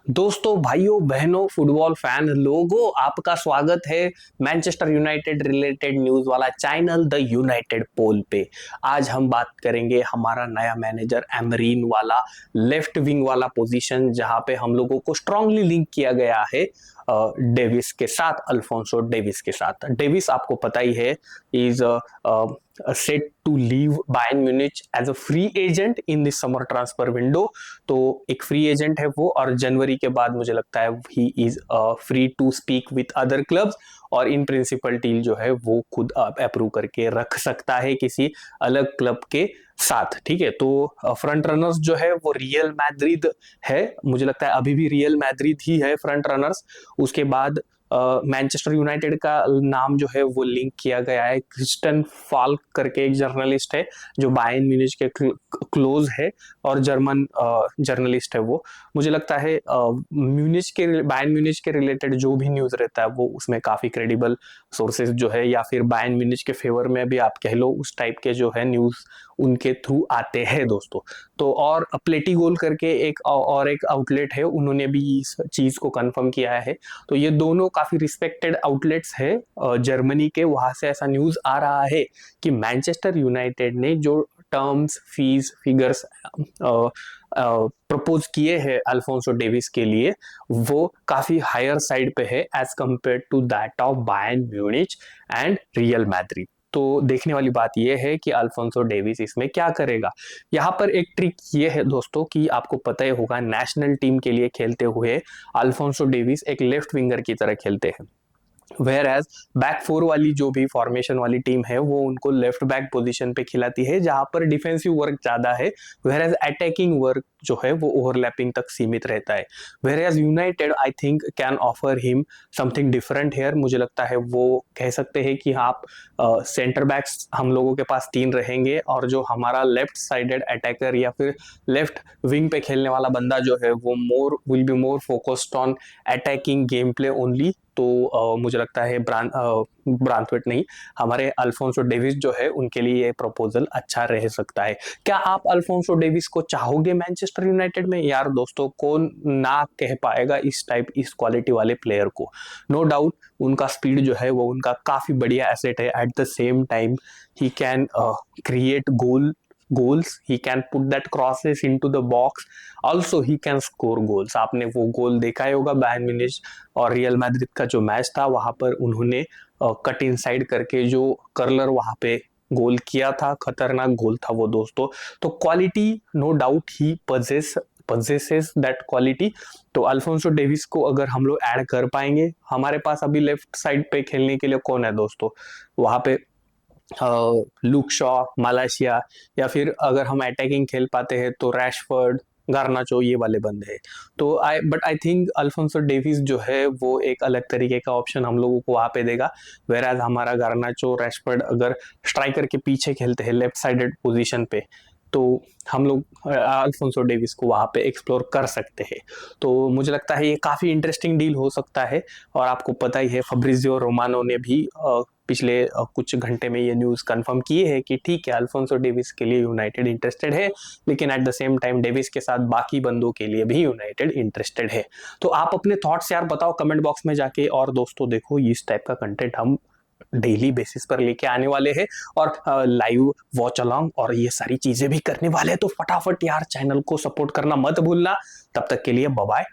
दोस्तों, भाइयों, बहनों, फुटबॉल फैन लोगों, आपका स्वागत है मैनचेस्टर यूनाइटेड रिलेटेड न्यूज वाला चैनल द यूनाइटेड पोल पे। आज हम बात करेंगे हमारा नया मैनेजर एमरीन वाला लेफ्ट विंग वाला पोजीशन, जहां पे हम लोगों को स्ट्रांगली लिंक किया गया है डेविस के साथ, अल्फोंसो डेविस के साथ। डेविस आपको पता ही है, is set to leave Bayern Munich as a free agent in this summer transfer window. तो एक फ्री एजेंट है वो, और जनवरी के बाद मुझे लगता है he is free to speak with other clubs, और इन प्रिंसिपल डील जो है वो खुद अप्रूव करके रख सकता है किसी अलग क्लब के साथ। ठीक है, तो फ्रंट रनर्स जो है वो रियल मैड्रिड है, मुझे लगता है अभी भी रियल मैड्रिड ही है फ्रंट रनर्स। उसके बाद मैनचेस्टर यूनाइटेड का नाम जो है वो लिंक किया गया है, क्रिस्टन फाल्क करके एक जर्नलिस्ट है जो बायर्न म्यूनिच के क्लोज है, और जर्मन जर्नलिस्ट है वो। मुझे लगता है म्यूनिच के बायर्न म्यूनिच के रिलेटेड जो भी न्यूज रहता है वो उसमें काफी क्रेडिबल सोर्सेज जो है, या फिर बायर्न म्यूनिच के फेवर में भी आप कह लो, उस टाइप के जो है न्यूज उनके थ्रू आते हैं दोस्तों। तो और प्लेटी गोल करके एक आउटलेट है, उन्होंने भी इस चीज को कंफर्म किया है। तो ये दोनों काफी रिस्पेक्टेड आउटलेट्स है जर्मनी के, वहां से ऐसा न्यूज आ रहा है कि मैनचेस्टर यूनाइटेड ने जो टर्म्स, फीस, फिगर्स प्रपोज किए हैं अल्फोंसो डेविस के लिए, वो काफी हायर साइड पे है as compare to that of Bayern Munich and Real Madrid. तो देखने वाली बात यह है कि अल्फोंसो डेविस इसमें क्या करेगा। यहाँ पर एक ट्रिक ये है दोस्तों कि आपको पता ही होगा, नेशनल टीम के लिए खेलते हुए अल्फोंसो डेविस एक लेफ्ट विंगर की तरह खेलते हैं, वेयर एज बैक फोर वाली जो भी फॉर्मेशन वाली टीम है वो उनको लेफ्ट बैक पोजीशन पे खिलाती है, जहां पर डिफेंसिव वर्क ज्यादा है, वेयर एज अटैकिंग वर्क जो है वो ओवरलैपिंग तक सीमित रहता है। Whereas United I think can offer him something different here. मुझे लगता है वो कह सकते हैं कि आप सेंटर बैक्स हम लोगों के पास 3 रहेंगे, और जो हमारा लेफ्ट साइडेड अटैकर या फिर लेफ्ट विंग पे खेलने वाला बंदा जो है वो will be more focused on attacking game play only. तो मुझे लगता है ब्रांथवेट नहीं, हमारे अल्फोंसो डेविस जो है उनके लिए ये प्रपोजल अच्छा रह सकता है। क्या आप अल्फोंसो डेविस को चाहोगे मैनचेस्टर यूनाइटेड में? यार दोस्तों, कौन ना कह पाएगा इस क्वालिटी वाले प्लेयर को। नो डाउट उनका स्पीड जो है वो उनका काफी बढ़िया एसेट है। At the same time he can create goals, he can put that crosses into the box, also he can score goals। आपने वो गोल देखा ही होगा, बायर्न म्यूनिच और रियल मैड्रिड का जो मैच था, वहां पर उन्होंने कट इन साइड करके जो कर्लर वहां पे गोल किया था, खतरनाक गोल था वो दोस्तों। तो quality no doubt he possesses that quality. तो अल्फोंसो डेविस को अगर हम लोग ऐड कर पाएंगे, हमारे पास अभी लेफ्ट साइड पे खेलने के लिए कौन है दोस्तों? वहां पे लुक शॉ, मलेशिया, या फिर अगर हम अटैकिंग खेल पाते हैं तो रैशफोर्ड, गार्नाचो, ये वाले बंदे हैं। तो आई थिंक अल्फोंसो डेविस जो है वो एक अलग तरीके का ऑप्शन हम लोगों को वहां पे देगा। वेर एज हमारा गार्नाचो, रैशफोर्ड अगर स्ट्राइकर के पीछे खेलते हैं लेफ्ट साइडेड पोजीशन पे, तो हम लोग अल्फोंसो डेविस को वहां पे एक्सप्लोर कर सकते हैं। तो मुझे लगता है ये काफी इंटरेस्टिंग डील हो सकता है। और आपको पता ही है, फब्रिजियो रोमानो ने भी पिछले कुछ घंटे में ये न्यूज कंफर्म की है कि ठीक है, अल्फोंसो डेविस के लिए यूनाइटेड इंटरेस्टेड है, लेकिन at the same time Davis के साथ बाकी बंदों के लिए भी यूनाइटेड इंटरेस्टेड है। तो आप अपने थॉट्स यार बताओ कमेंट बॉक्स में जाके। और दोस्तों देखो, इस टाइप का कंटेंट हम डेली बेसिस पर लेके आने वाले हैं, और लाइव वॉच अलॉन्ग और ये सारी चीजें भी करने वाले हैं। तो फटाफट यार चैनल को सपोर्ट करना मत भूलना। तब तक के लिए बाय बाय।